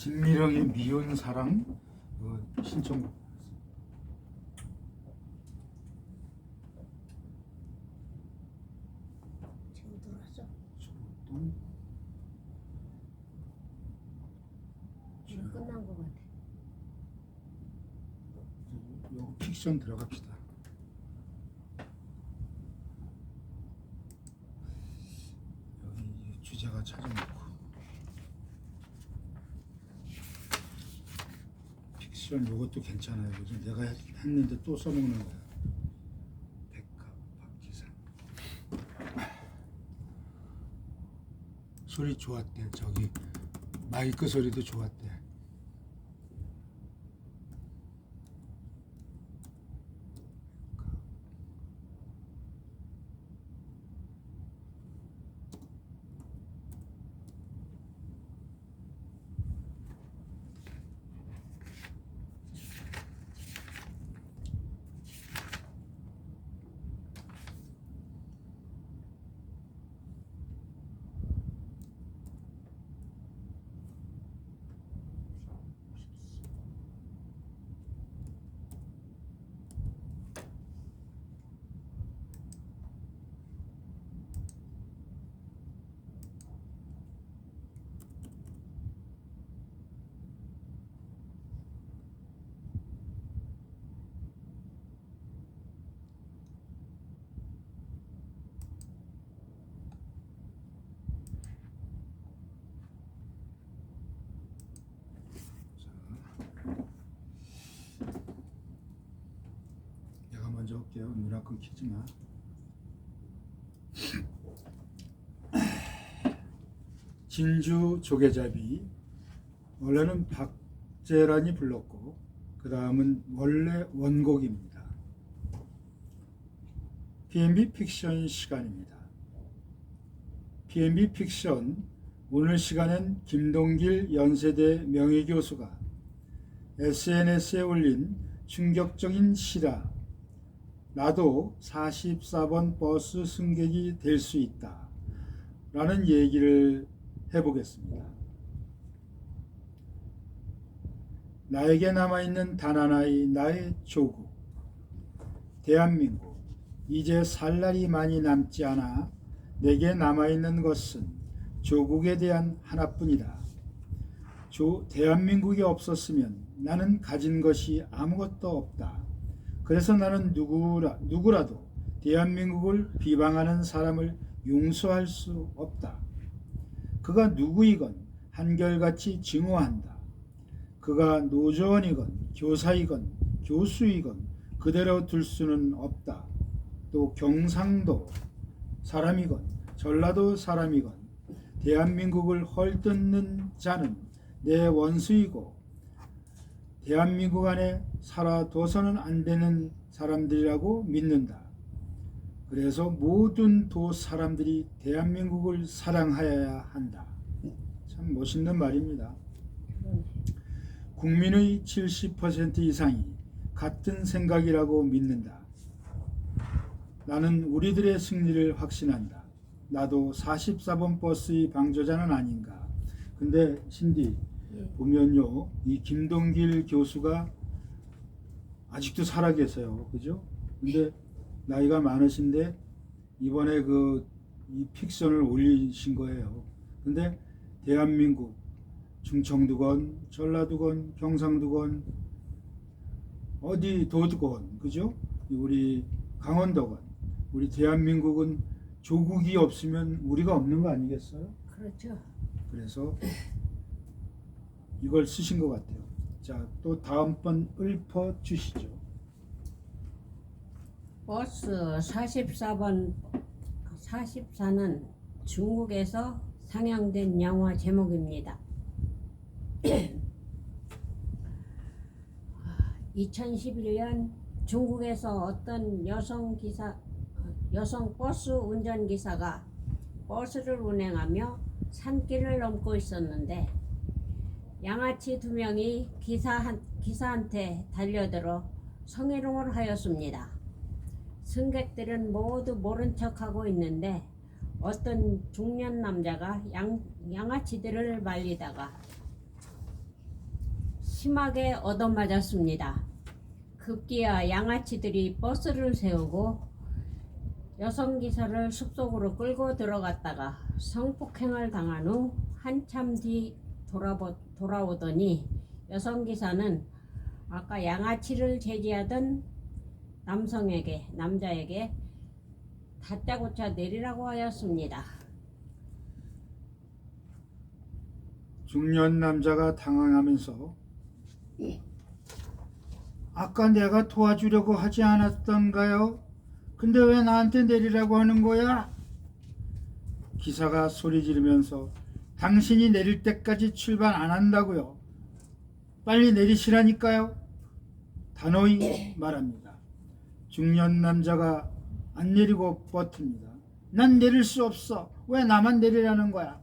진미령의 미운 사랑 신청. 지금 들어왔어. 조동 이거 끝난 것 같아. 요 픽션 들어갑시다. 여기 주제가 찾아놓고 픽션 요것도 괜찮아요. 그죠? 내가 했는데 또 써먹는 거야. 백합 박지산 소리 좋았대. 저기 마이크 소리도 좋았대. 내가 먼저 할게요. 누나 끊기지 마. 진주 조개잡이, 원래는 박재란이 불렀고 그 다음은 원래 원곡입니다. PNB 픽션 시간입니다. PNB 픽션, 오늘 시간엔 김동길 연세대 명예교수가 SNS에 올린 충격적인 실화, 나도 44번 버스 승객이 될 수 있다 라는 얘기를 해보겠습니다. 나에게 남아있는 단 하나의 나의 조국, 대한민국. 이제 살 날이 많이 남지 않아 내게 남아있는 것은 조국에 대한 하나뿐이다. 대한민국이 없었으면 나는 가진 것이 아무것도 없다. 그래서 나는 누구라도 대한민국을 비방하는 사람을 용서할 수 없다. 그가 누구이건 한결같이 증오한다. 그가 노조원이건 교사이건 교수이건 그대로 둘 수는 없다. 또 경상도 사람이건 전라도 사람이건 대한민국을 헐뜯는 자는 내 원수이고 대한민국 안에 살아둬서는 안 되는 사람들이라고 믿는다. 그래서 모든 도 사람들이 대한민국을 사랑하여야 한다. 참 멋있는 말입니다. 국민의 70% 이상이 같은 생각이라고 믿는다. 나는 우리들의 승리를 확신한다. 나도 44번 버스의 방조자는 아닌가. 근데 신디 보면요, 이 김동길 교수가 아직도 살아 계세요. 그죠? 근데 나이가 많으신데 이번에 이 픽션을 올리신 거예요. 근데 대한민국 충청도건 전라도건 경상도건 어디 도두건, 그죠? 우리 강원도건, 우리 대한민국은 조국이 없으면 우리가 없는 거 아니겠어요? 그렇죠. 그래서 이걸 쓰신 것 같아요. 자, 또 다음번 읊어 주시죠. 버스 44번 44는 중국에서 상영된 영화 제목입니다. 2011년 중국에서 어떤 여성 버스 운전기사가 버스를 운행하며 산길을 넘고 있었는데 양아치 2명이 기사한테 달려들어 성희롱을 하였습니다. 승객들은 모두 모른 척하고 있는데 어떤 중년 남자가 양아치들을 말리다가 심하게 얻어맞았습니다. 급기야 양아치들이 버스를 세우고 여성기사를 숲속으로 끌고 들어갔다가 성폭행을 당한 후 한참 뒤 돌아오더니 여성기사는 아까 양아치를 제지하던 남자에게 다짜고짜 내리라고 하였습니다. 중년 남자가 당황하면서 아까 내가 도와주려고 하지 않았던가요? 근데 왜 나한테 내리라고 하는 거야? 기사가 소리 지르면서 당신이 내릴 때까지 출발 안 한다고요. 빨리 내리시라니까요. 단호히 말합니다. 중년 남자가 안 내리고 버팁니다. 난 내릴 수 없어. 왜 나만 내리라는 거야?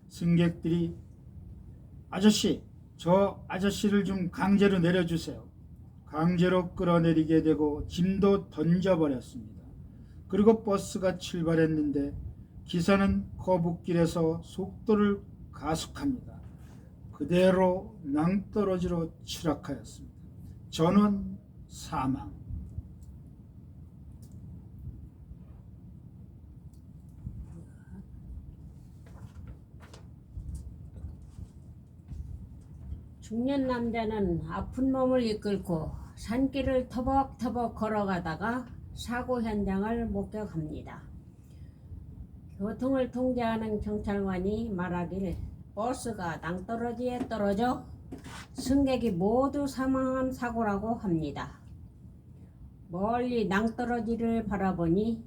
승객들이 아저씨, 저 아저씨를 좀 강제로 내려주세요. 강제로 끌어내리게 되고 짐도 던져버렸습니다. 그리고 버스가 출발했는데 기사는 거북길에서 속도를 가속합니다. 그대로 낭떠러지로 추락하였습니다. 전원 사망. 중년 남자는 아픈 몸을 이끌고 산길을 터벅터벅 걸어가다가 사고 현장을 목격합니다. 교통을 통제하는 경찰관이 말하길 버스가 낭떠러지에 떨어져 승객이 모두 사망한 사고라고 합니다. 멀리 낭떠러지를 바라보니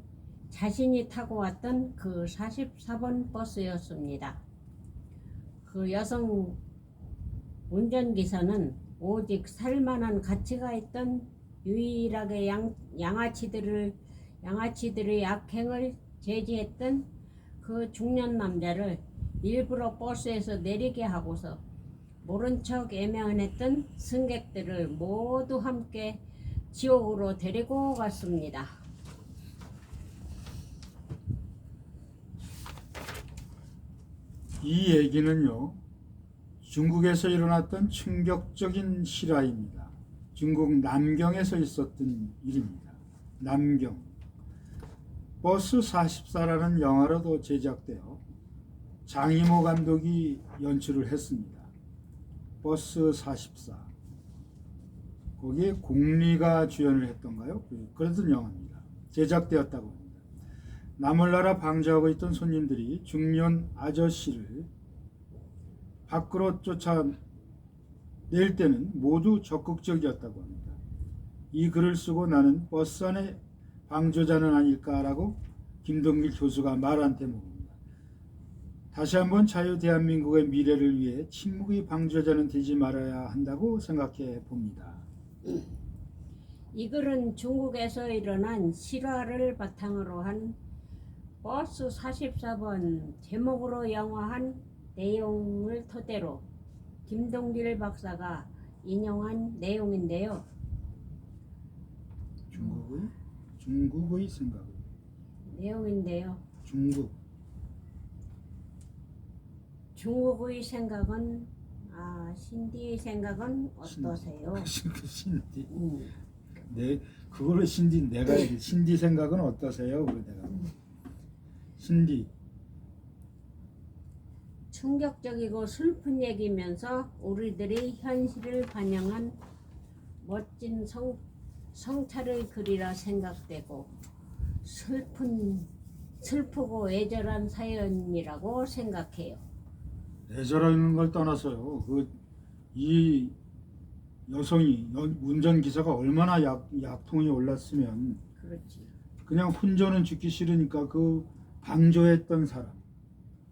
자신이 타고 왔던 그 44번 버스였습니다. 그 여성 운전기사는 오직 살만한 가치가 있던 유일하게 양아치들의 악행을 제지했던 그 중년 남자를 일부러 버스에서 내리게 하고서 모른 척 애매했던 승객들을 모두 함께 지옥으로 데리고 갔습니다. 이 얘기는요, 중국에서 일어났던 충격적인 실화입니다. 중국 남경에서 있었던 일입니다. 남경. 버스 44라는 영화로도 제작되어 장이모 감독이 연출을 했습니다. 버스 44. 거기에 공리가 주연을 했던가요? 그랬던 영화입니다. 제작되었다고 합니다. 나몰라라 방조하고 있던 손님들이 중년 아저씨를 밖으로 쫓아낼 때는 모두 적극적이었다고 합니다. 이 글을 쓰고 나는 버스 안에 방조자는 아닐까라고 김동길 교수가 말한 대목입니다. 다시 한번 자유 대한민국의 미래를 위해 침묵의 방조자는 되지 말아야 한다고 생각해 봅니다. 이 글은 중국에서 일어난 실화를 바탕으로 한 버스 44번 제목으로 영화한 내용을 토대로 김동길 박사가 인용한 내용인데요. 중국의 생각. 내용인데요. 중국의 생각은 신디의 생각은 어떠세요? 신디. 네, 그거를 신디 내가 신디 생각은 어떠세요? 그래 내가. 신디. 충격적이고 슬픈 얘기면서 우리들의 현실을 반영한 멋진 성찰의 글이라 생각되고 슬프고 애절한 사연이라고 생각해요. 애절한 걸 떠나서요. 이 여성이 운전기사가 얼마나 약통이 올랐으면 그렇지. 그냥 혼자는 죽기 싫으니까 그 방조했던 사람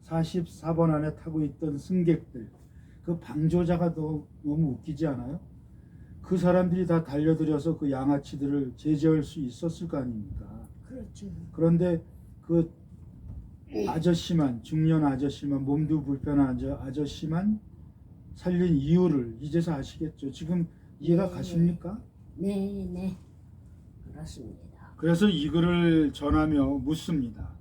44번 안에 타고 있던 승객들 그 방조자가 너무 웃기지 않아요? 그 사람들이 다 달려들어서 그 양아치들을 제재할 수 있었을 거 아닙니까? 그렇죠. 그런데 그 아저씨만 중년 아저씨만 몸도 불편한 아저씨만 살린 이유를 이제서 아시겠죠? 지금 이해가 가십니까? 네, 그렇습니다. 그래서 이 글을 전하며 묻습니다.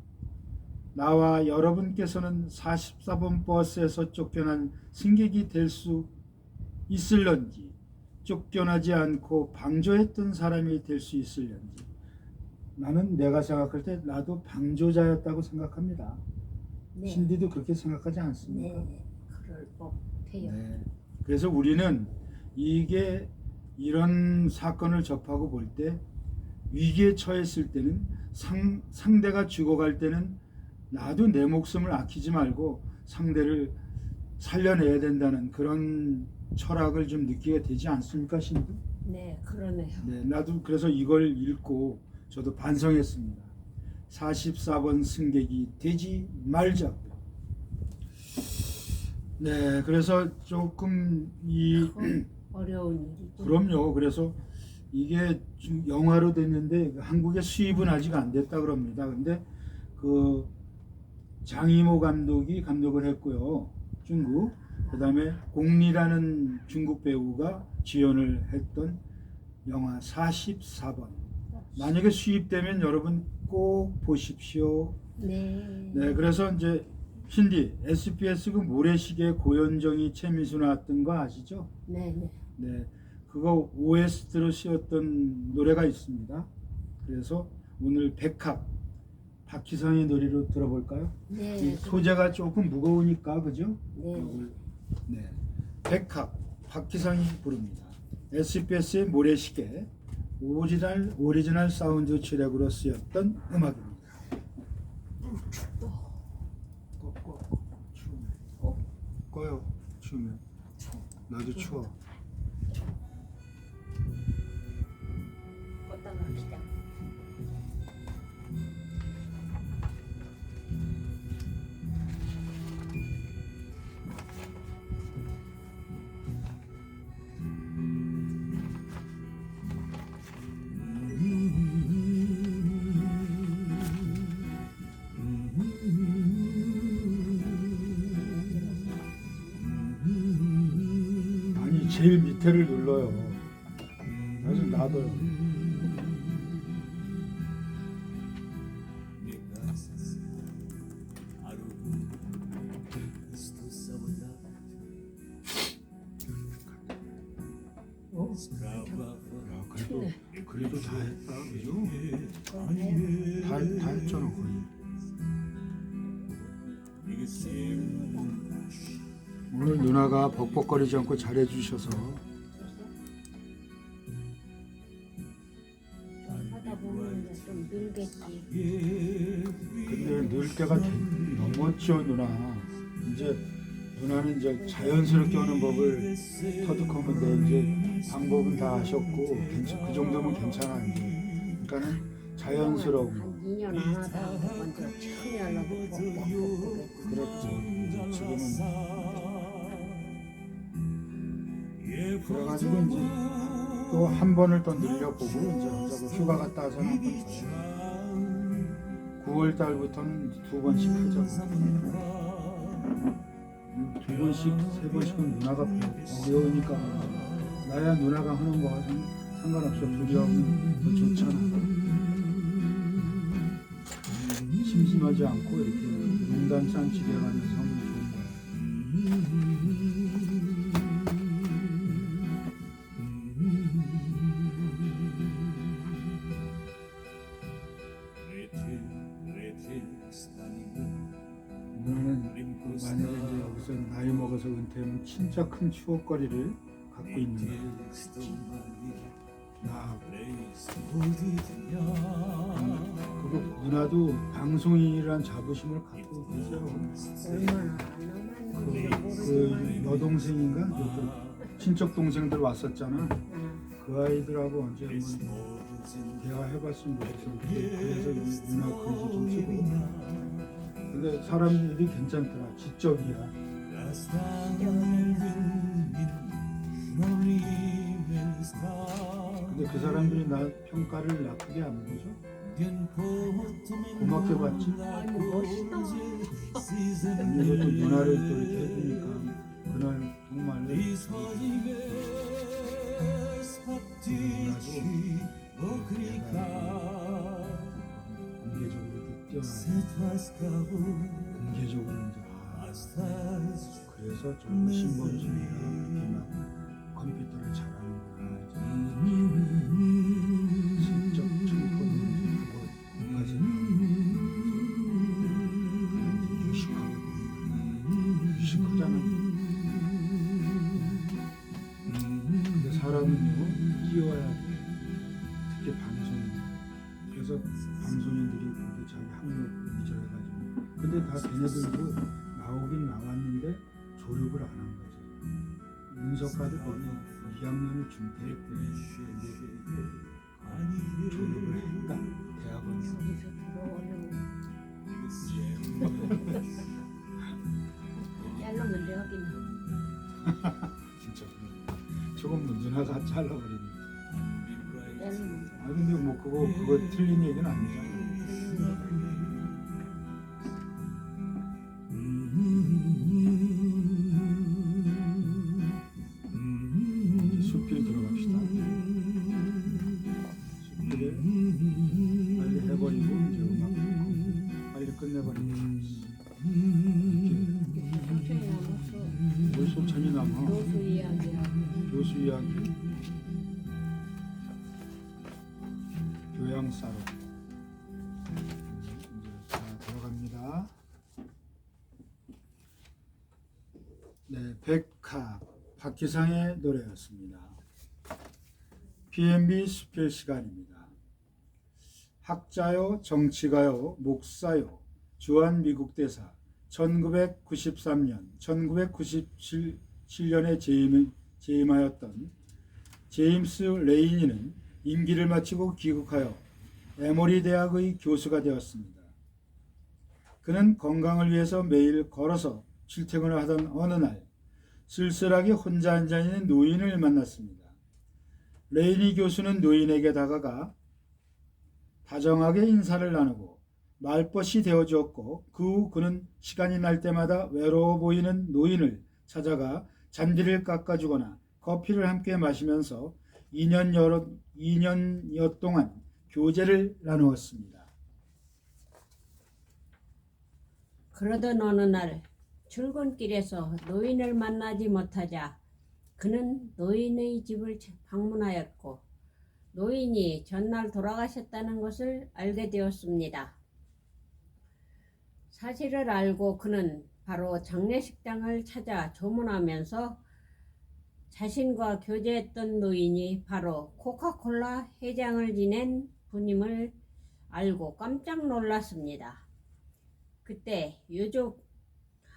나와 여러분께서는 44번 버스에서 쫓겨난 승객이 될 수 있을런지, 쫓겨나지 않고 방조했던 사람이 될 수 있을런지. 나는 내가 생각할 때 나도 방조자였다고 생각합니다. 네. 신디도 그렇게 생각하지 않습니까? 네, 그럴 법해요. 네. 그래서 우리는 이게 이런 사건을 접하고 볼 때 위기에 처했을 때는 상대가 죽어갈 때는 나도 내 목숨을 아끼지 말고 상대를 살려내야 된다는 그런 철학을 좀 느끼게 되지 않습니까, 신도? 네, 그러네요. 네, 나도 그래서 이걸 읽고 저도 반성했습니다. 44번 승객이 되지 말자고. 네, 그래서 조금 어려운 일이죠. 그럼요. 그래서 이게 지금 영화로 됐는데 한국에 수입은 아직 안 됐다 그럽니다. 근데 그 장이모 감독이 감독을 했고요. 중국. 그다음에 공리라는 중국 배우가 주연을 했던 영화 44번. 만약에 수입되면 여러분 꼭 보십시오. 네. 네, 그래서 이제 신디 SBS 그 모래시계 고현정이 최민수 나왔던 거 아시죠? 네, 네. 네, 그거 OST로 쓰였던 노래가 있습니다. 그래서 오늘 백합 박희상의 노래로 들어볼까요? 네. 이 소재가 조금 무거우니까 그죠? 네. 요걸, 네, 백합 박희상이 부릅니다. SBS의 모래시계 오리지널 사운드 트랙으로 쓰였던 음악입니다. 추워. 꺼요. 추우면. 나도 추워. 껐다가 합시다. 아니 제일 밑에를 눌러요. 그래서 놔둬요. 야, 그래도 다 했다, 그죠? 다 했잖아 거의. 오늘 누나가 벅벅거리지 않고 잘해주셔서 하다 보면 이제 좀 늘겠지. 근데 늘 때가 넘었죠 누나. 이제 누나는 이제 자연스럽게 하는 법을 터득하는데 이제 방법은 다 아셨고 그 정도면 괜찮아 이제. 그러니까는 자연스러운 거. 한 2년 안 하다 먼저 처음에 하려고 뻑뻑뻑뻑. 그렇죠. 지금은 그래가지고 이제 또 한 번을 더 늘려보고 이제 하자고 휴가 갔다 와서는 한 번 더 해요. 9월 달부터는 2번씩 하자고. 2번씩 3번씩은 누나가 어려우니까 나야 누나가 하는 거와 상관없어. 둘이 하면 더 좋잖아. 심심하지 않고 이렇게 농담 싼치게 하면서 하면 좋은 거야. 누나는 만약에 이제 여기서 나이 먹어서 은퇴하면 진짜 큰 추억거리를 갖고 있는 거야. 그리고 누나도 방송인이란 자부심을 갖고 계세요. 얼마나 남았는지 그 여동생인가? 그 친척 동생들 왔었잖아. 그 아이들하고 언제 한번 대화해봤으면 좋겠어. 그래서 누나 글도 좀 쓰고. 근데 사람들이 괜찮더라. 지적이야. 근데 그 사람들이 나 평가를 나쁘게 안 보죠? 고맙게 봤지? 아니 멋있다. 그리고 또 누나를 또 이렇게 해주니까 그날 정말 누나도 공개적으로 뛰어나요. 공개적으로 이제 그래서 좀 신범순이가 이렇게 막 사람은요 이어야 돼. 특히 방송인. 그래서 방송인들이 그렇게 자기 학력 이전해가지고 근데 다 걔네들도 나오긴 나왔는데 졸업을 안 한 거지. 문서과도 거기 2학년을 중퇴 졸업을 했다. 대학원에서. 여기서 들어오는 자르면 되겠나? 진짜 조금 더 누나가 잘라버리는. 자르면 아 근데 뭐 그거 틀린 얘기는 아니잖아. 이제 숲길 들어갑시다. 숲길에 빨리 해버리고 이제 음악 듣고 빨리 끝내버리고. 천천히 남았어. 뭘 소천이 남아? 교수 이야기하고 교수 이야기. 교양사로. 이제 자 들어갑니다. 네, 백합 박기상의 노래였습니다. B&B 수필 시간입니다. 학자요, 정치가요, 목사요, 주한 미국 대사 1993년, 1997년에 재임하였던 제임스 레이니는 임기를 마치고 귀국하여 에모리 대학의 교수가 되었습니다. 그는 건강을 위해서 매일 걸어서 출퇴근을 하던 어느 날 쓸쓸하게 혼자 앉아있는 노인을 만났습니다. 레이니 교수는 노인에게 다가가 다정하게 인사를 나누고 말벗이 되어주었고 그 후 그는 시간이 날 때마다 외로워 보이는 노인을 찾아가 잔디를 깎아주거나 커피를 함께 마시면서 2년여 동안 교제를 나누었습니다. 그러던 어느 날 출근길에서 노인을 만나지 못하자 그는 노인의 집을 방문하였고 노인이 전날 돌아가셨다는 것을 알게 되었습니다. 사실을 알고 그는 바로 장례식장을 찾아 조문하면서 자신과 교제했던 노인이 바로 코카콜라 회장을 지낸 분임을 알고 깜짝 놀랐습니다. 그때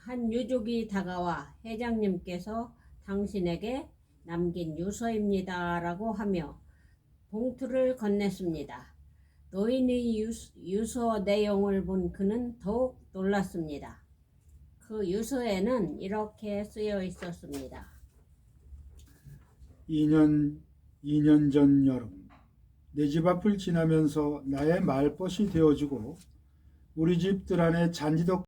한 유족이 다가와 회장님께서 당신에게 남긴 유서입니다 라고 하며 봉투를 건넸습니다. 노인의 유서 내용을 본 그는 더욱 놀랐습니다. 그 유서에는 이렇게 쓰여 있었습니다. 2년 전 여름 내 집 앞을 지나면서 나의 말벗이 되어주고 우리 집 뜰 안에 잔디도